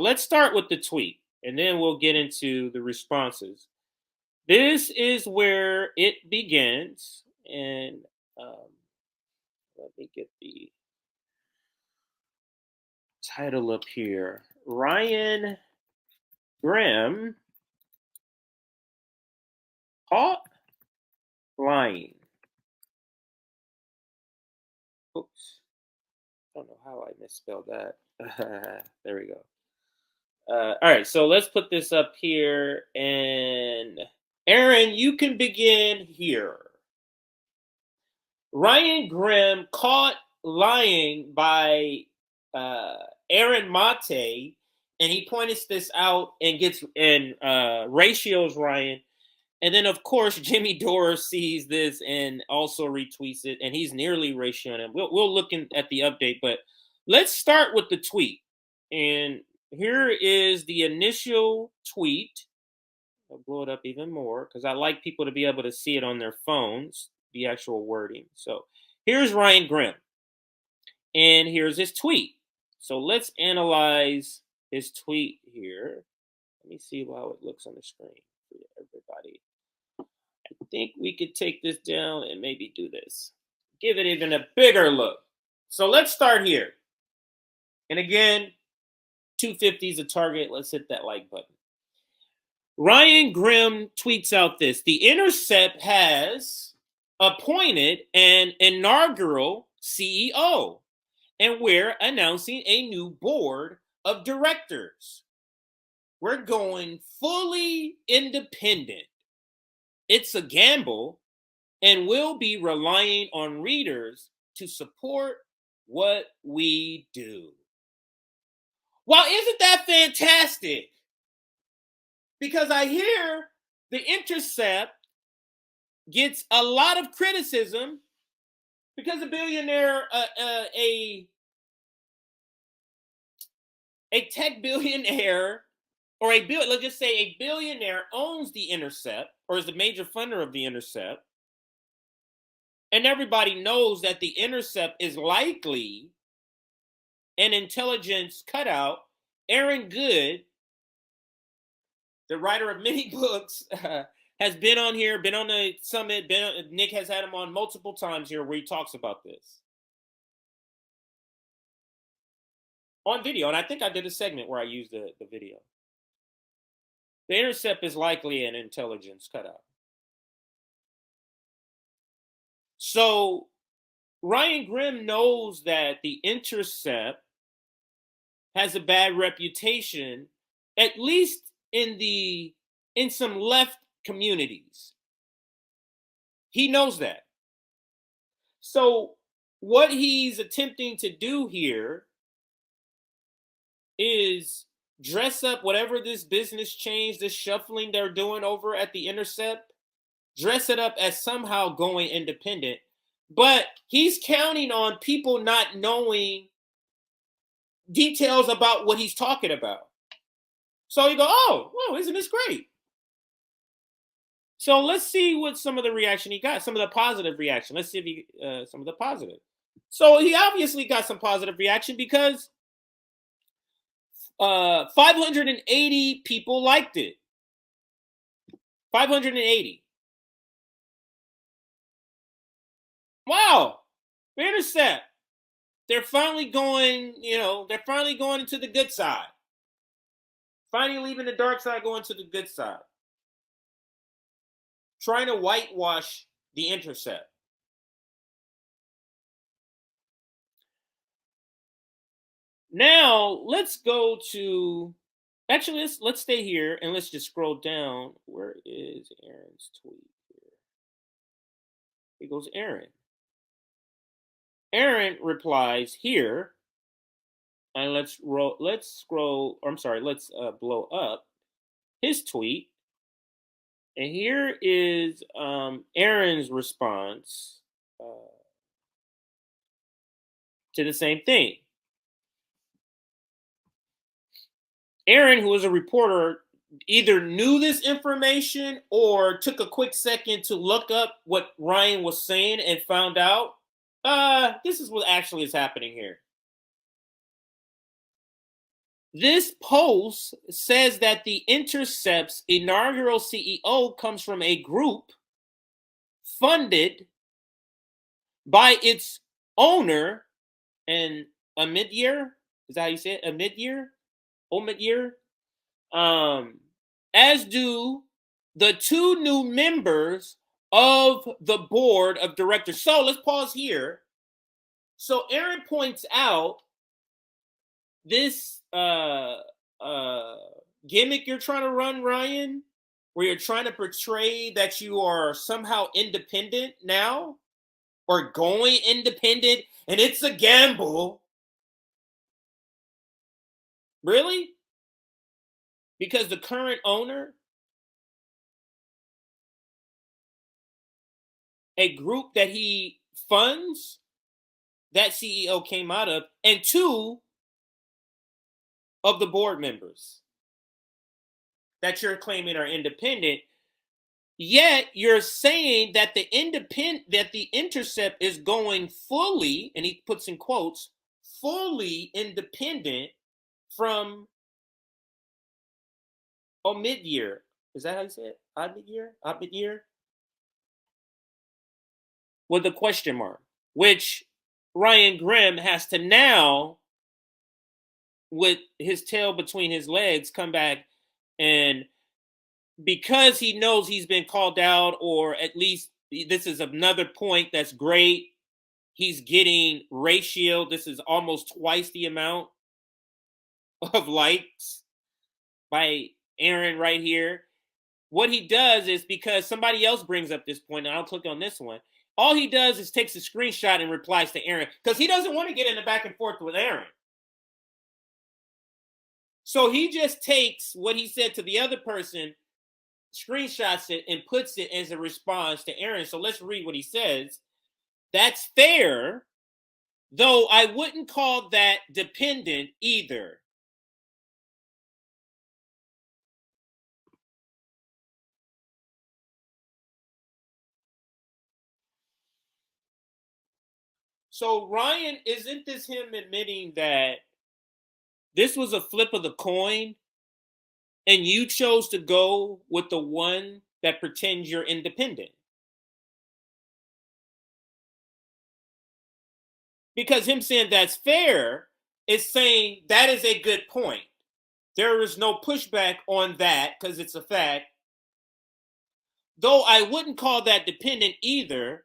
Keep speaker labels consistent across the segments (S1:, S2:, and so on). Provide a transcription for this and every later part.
S1: let's start with the tweet, and then we'll get into the responses. This is where it begins, and um, let me get the title up here. Ryan Grimm caught lying. Oops. I don't know how I misspelled that. There we go. All right, so let's put this up here. And Aaron, you can begin here. Ryan Grimm caught lying by uh, Aaron Mate, and he points this out and gets and ratios Ryan. And then, of course, Jimmy Dore sees this and also retweets it, and he's nearly ratioing him. We'll look at the update, but let's start with the tweet. And here is the initial tweet. I'll blow it up even more because I like people to be able to see it on their phones, the actual wording. So here's Ryan Grimm, and here's his tweet. So let's analyze his tweet here. Let me see how it looks on the screen for everybody. I think we could take this down and maybe do this. Give it even a bigger look. So let's start here. And again, 250 is a target. Let's hit that like button. Ryan Grimm tweets out this. The Intercept has appointed an inaugural CEO, and we're announcing a new board of directors. We're going fully independent. It's a gamble, and we'll be relying on readers to support what we do. Well, isn't that fantastic? Because I hear the Intercept gets a lot of criticism because a billionaire, a tech billionaire, or let's just say a billionaire owns the Intercept or is the major funder of the Intercept. And everybody knows that the Intercept is likely an intelligence cutout. Aaron Good, the writer of many books, has been on here, been on the summit. Nick has had him on multiple times here where he talks about this on video. And I think I did a segment where I used the video. The Intercept is likely an intelligence cutout. So Ryan Grimm knows that the Intercept has a bad reputation, at least in some left communities. He knows that. So what he's attempting to do here is dress up whatever this business change, this shuffling they're doing over at the Intercept, dress it up as somehow going independent. But he's counting on people not knowing details about what he's talking about. So you go, oh, well, isn't this great? So let's see what some of the reaction he got, some of the positive reaction. Let's see if he, some of the positive. So he obviously got some positive reaction because 580 people liked it. 580. Wow. The Intercept. They're finally going, they're finally going into the good side. Finally leaving the dark side, going to the good side. Trying to whitewash the Intercept. Now, let's go to, actually, let's stay here and let's just scroll down. Where is Aaron's tweet here? Here goes Aaron. Aaron replies here, and let's blow up his tweet. And here is Aaron's response to the same thing. Aaron, who was a reporter, either knew this information or took a quick second to look up what Ryan was saying and found out this is what actually is happening here. This post says that the Intercept's inaugural CEO comes from a group funded by its owner and a mid-year. Is that how you say it? A mid-year? Mid-year? As do the two new members of the board of directors. So let's pause here. So Aaron points out this gimmick you're trying to run, Ryan, where you're trying to portray that you are somehow independent now or going independent, and it's a gamble. Really? Because the current owner, a group that he funds, that CEO came out of, and two of the board members that you're claiming are independent. Yet you're saying that the Intercept is going fully, and he puts in quotes, fully independent from mid-year. Is that how you say it? Mid-year? Mid-year? With a question mark, which Ryan Grimm has to now, with his tail between his legs, come back, and because he knows he's been called out, or at least this is another point that's great. He's getting ratio. This is almost twice the amount of likes by Aaron right here. What he does is, because somebody else brings up this point, and I'll click on this one. All he does is takes a screenshot and replies to Aaron because he doesn't want to get in the back and forth with Aaron. So he just takes what he said to the other person, screenshots it, and puts it as a response to Aaron. So let's read what he says. That's fair, though I wouldn't call that dependent either. So Ryan, isn't this him admitting that this was a flip of the coin and you chose to go with the one that pretends you're independent? Because him saying that's fair is saying that is a good point. There is no pushback on that because it's a fact. Though I wouldn't call that dependent either.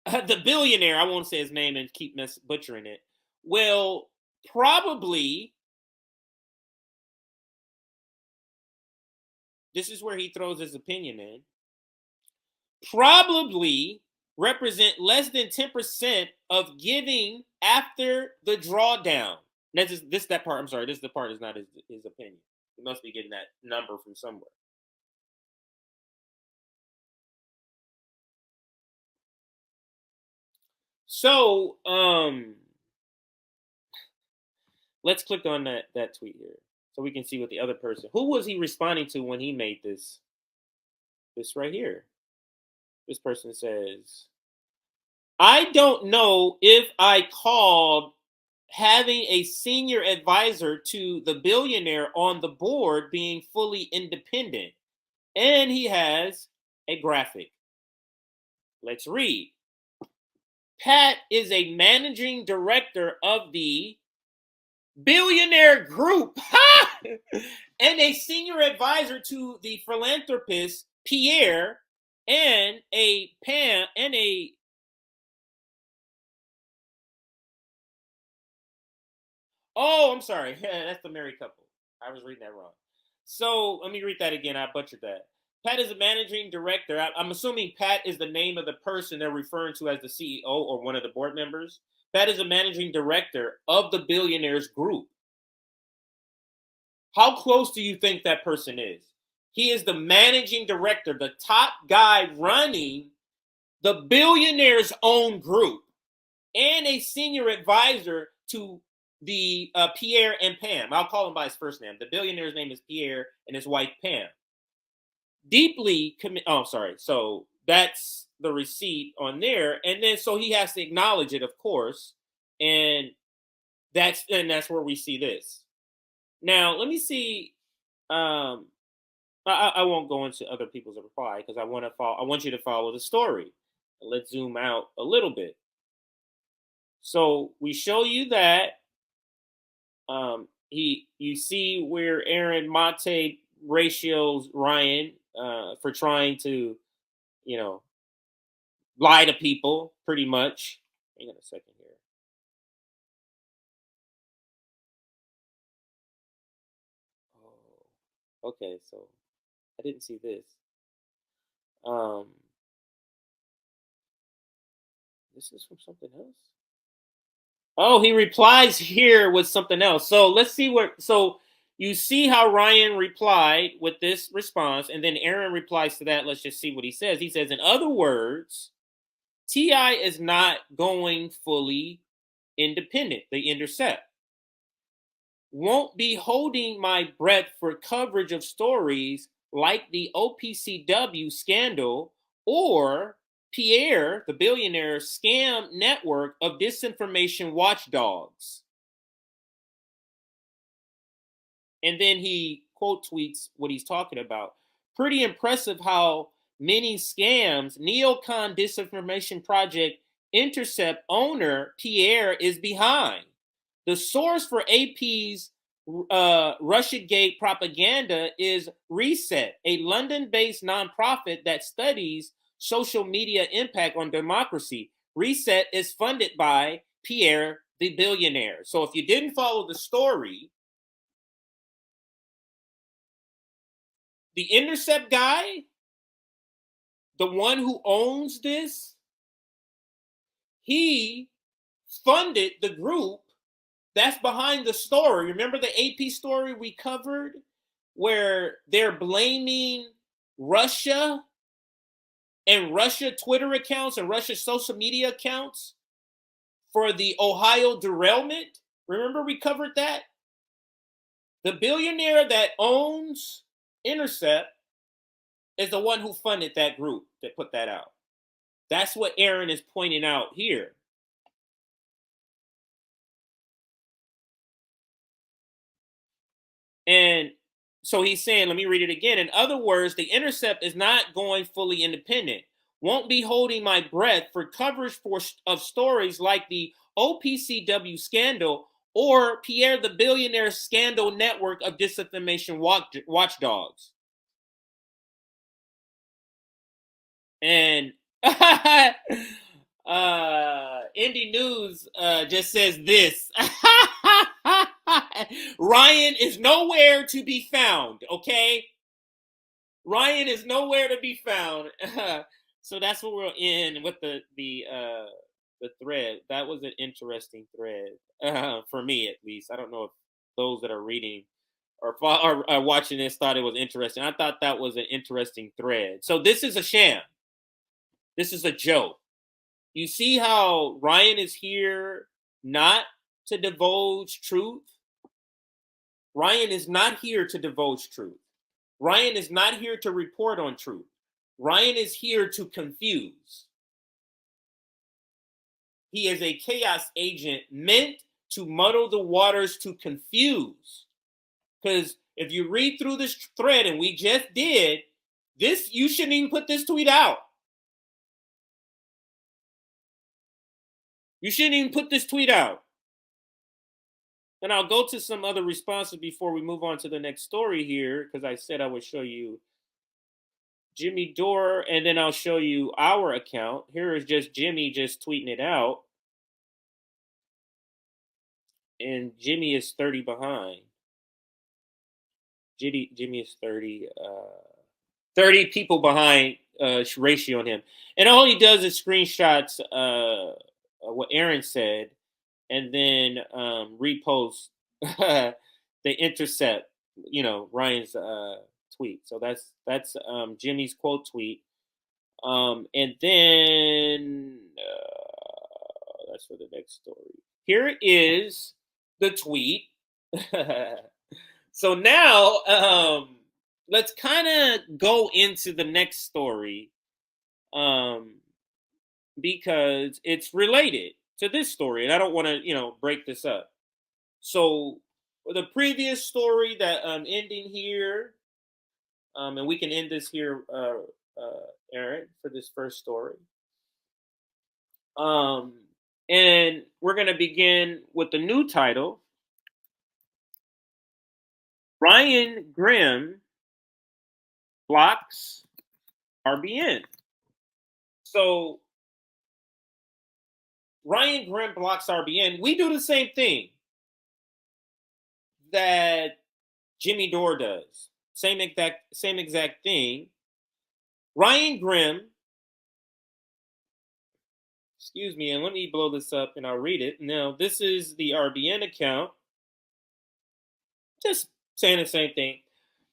S1: The billionaire, I won't say his name and keep butchering it, will probably, this is where he throws his opinion in, probably represent less than 10% of giving after the drawdown. That part, I'm sorry, this is the part is not his opinion. He must be getting that number from somewhere. So, let's click on that tweet here so we can see what the other person, who was he responding to when he made this right here. This person says, I don't know if I called having a senior advisor to the billionaire on the board being fully independent. And he has a graphic. Let's read. Pat is a managing director of the billionaire group and a senior advisor to the philanthropist Pierre and a Pam and a oh, I'm sorry. That's the married couple. I was reading that wrong. So let me read that again. I butchered that. Pat is a managing director. I'm assuming Pat is the name of the person they're referring to as the CEO or one of the board members. Pat is a managing director of the billionaires group. How close do you think that person is? He is the managing director, the top guy running the billionaires' own group, and a senior advisor to the Pierre and Pam. I'll call him by his first name. The billionaire's name is Pierre and his wife Pam. Deeply commit. Oh, sorry. So that's the receipt on there, and then so he has to acknowledge it, of course. And That's where we see this. Now, let me see. Um, I won't go into other people's reply because I want to follow. I want you to follow the story. Let's zoom out a little bit. So we show you that you see where Aaron Mate ratios Ryan for trying to, you know, lie to people pretty much. Hang on a second here. Oh, okay, so I didn't see this. Um, this is from something else. Oh, he replies here with something else. So let's see what. So you see how Ryan replied with this response, and then Aaron replies to that. Let's just see what he says. He says, in other words, Ti is not going fully independent. The Intercept won't be holding my breath for coverage of stories like the OPCW scandal or Pierre, the billionaire scam network of disinformation watchdogs. And then he quote tweets what he's talking about. Pretty impressive how many scams neocon disinformation project Intercept owner Pierre is behind. The source for AP's Russiagate propaganda is Reset, a London based nonprofit that studies social media impact on democracy. Reset is funded by Pierre the billionaire. So if you didn't follow the story, the Intercept guy, the one who owns this, he funded the group that's behind the story. Remember the AP story we covered where they're blaming Russia and Russia Twitter accounts and Russia social media accounts for the Ohio derailment? Remember we covered that? The billionaire that owns Intercept is the one who funded that group that put that out. That's what Aaron is pointing out here. And so he's saying, let me read it again. In other words, the Intercept is not going fully independent. Won't be holding my breath for coverage of stories like the OPCW scandal or Pierre the Billionaire scandal network of disinformation watchdogs. And Indie News just says this. Ryan is nowhere to be found, okay? Ryan is nowhere to be found. So that's what we're in with the thread. That was an interesting thread for me, at least. I don't know if those that are reading or are watching this thought it was interesting. I thought that was an interesting thread. So this is a sham. This is a joke. You see how Ryan is here not to divulge truth? Ryan is not here to divulge truth. Ryan is not here to report on truth. Ryan is here to confuse. He is a chaos agent meant to muddle the waters to confuse. Because if you read through this thread, and we just did, this, you shouldn't even put this tweet out. You shouldn't even put this tweet out. And I'll go to some other responses before we move on to the next story here, because I said I would show you Jimmy Dore, and then I'll show you our account. Here is just Jimmy just tweeting it out. And Jimmy is 30 behind. Jimmy is 30 people behind ratio on him. And all he does is screenshots what Aaron said and then repost the Intercept, Ryan's tweet. So that's Jimmy's quote tweet. And then that's for the next story. Here is the tweet. So now let's kind of go into the next story because it's related to this story, and I don't want to, break this up. So the previous story that ending here, and we can end this here, Aaron, for this first story. Um, and we're going to begin with the new title: Ryan Grimm blocks RBN. So Ryan Grimm blocks RBN. We do the same thing that Jimmy Dore does. Same exact thing. Ryan Grimm, excuse me, and let me blow this up and I'll read it. Now, this is the RBN account. Just saying the same thing.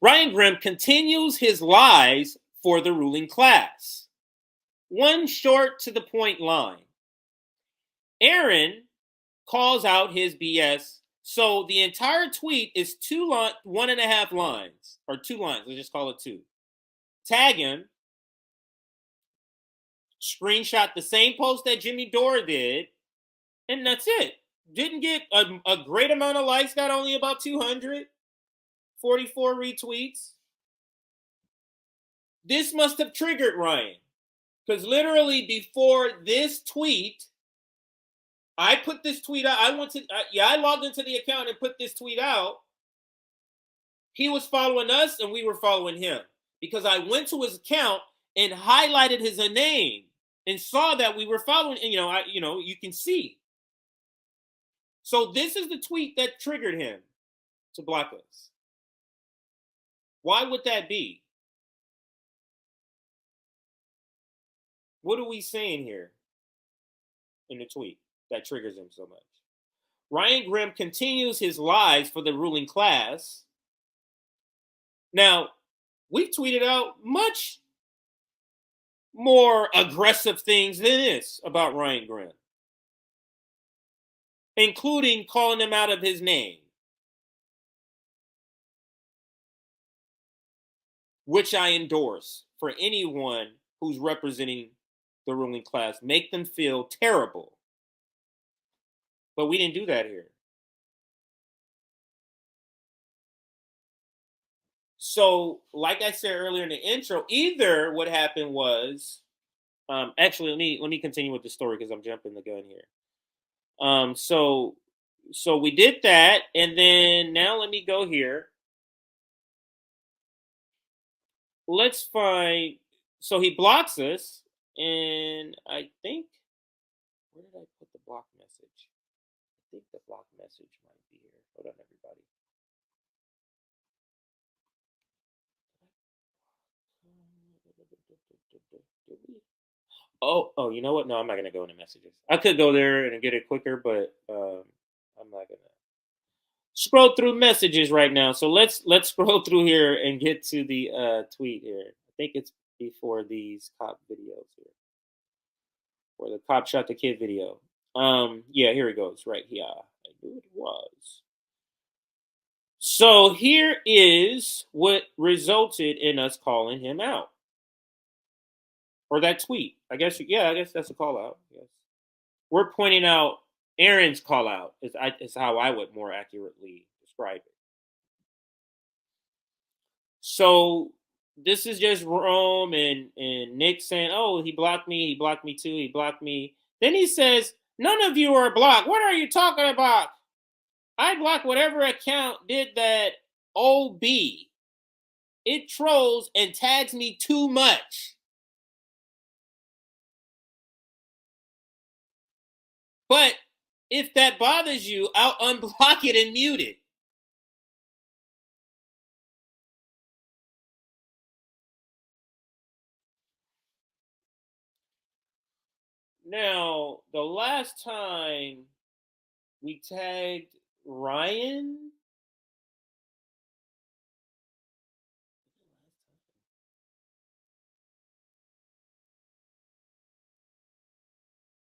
S1: Ryan Grimm continues his lies for the ruling class. One short to the point line. Aaron calls out his BS. So the entire tweet is 1.5 lines, or 2 lines. Let's just call it 2. Tag him. Screenshot the same post that Jimmy Dore did, and that's it. Didn't get a great amount of likes. Got only about 244 retweets. This must have triggered Ryan, because literally before this tweet, I put this tweet out. I logged into the account and put this tweet out. He was following us and we were following him, because I went to his account and highlighted his name and saw that we were following. And you can see. So this is the tweet that triggered him to block us. Why would that be? What are we saying here in the tweet that triggers him so much? Ryan Grimm continues his lies for the ruling class. Now, we've tweeted out much more aggressive things than this about Ryan Grimm, including calling him out of his name, which I endorse for anyone who's representing the ruling class. Make them feel terrible. But we didn't do that here. So, like I said earlier in the intro, either what happened was, actually, let me continue with the story because I'm jumping the gun here. So we did that, and then now let me go here. Let's find. So he blocks us, and I think, where did I put the block message? I think the block message might be here. Hold on, everybody. Oh, you know what? No, I'm not gonna go into messages. I could go there and get it quicker, but I'm not gonna scroll through messages right now. So let's scroll through here and get to the tweet here. I think it's before these cop videos here, or the cop shot the kid video. Yeah, here it goes, right here. I knew it was. So here is what resulted in us calling him out. Or that tweet. I guess that's a call out. Yes. We're pointing out Aaron's call out is how I would more accurately describe it. So this is just Rome and Nick saying, "Oh, he blocked me too, he blocked me." Then he says, "None of you are blocked. What are you talking about? I blocked whatever account did that OB. It trolls and tags me too much." But if that bothers you, I'll unblock it and mute it. Now, the last time we tagged Ryan,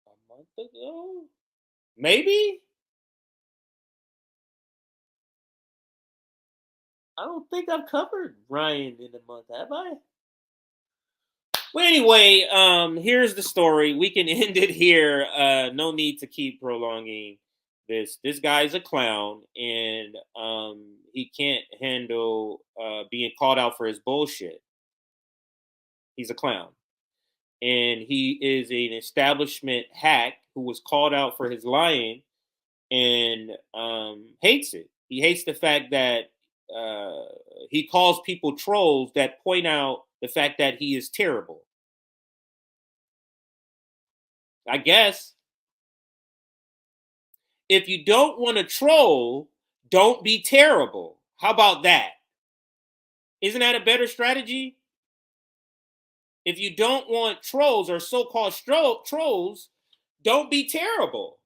S1: a month ago, maybe? I don't think I've covered Ryan in a month, have I? Well, anyway, here's the story. We can end it here. No need to keep prolonging this guy's a clown, and he can't handle being called out for his bullshit. He's a clown, and he is an establishment hack who was called out for his lying, and hates it. He hates the fact that he calls people trolls that point out the fact that he is terrible. I guess if you don't want to troll, don't be terrible. How about that? Isn't that a better strategy? If you don't want trolls or so-called trolls, don't be terrible.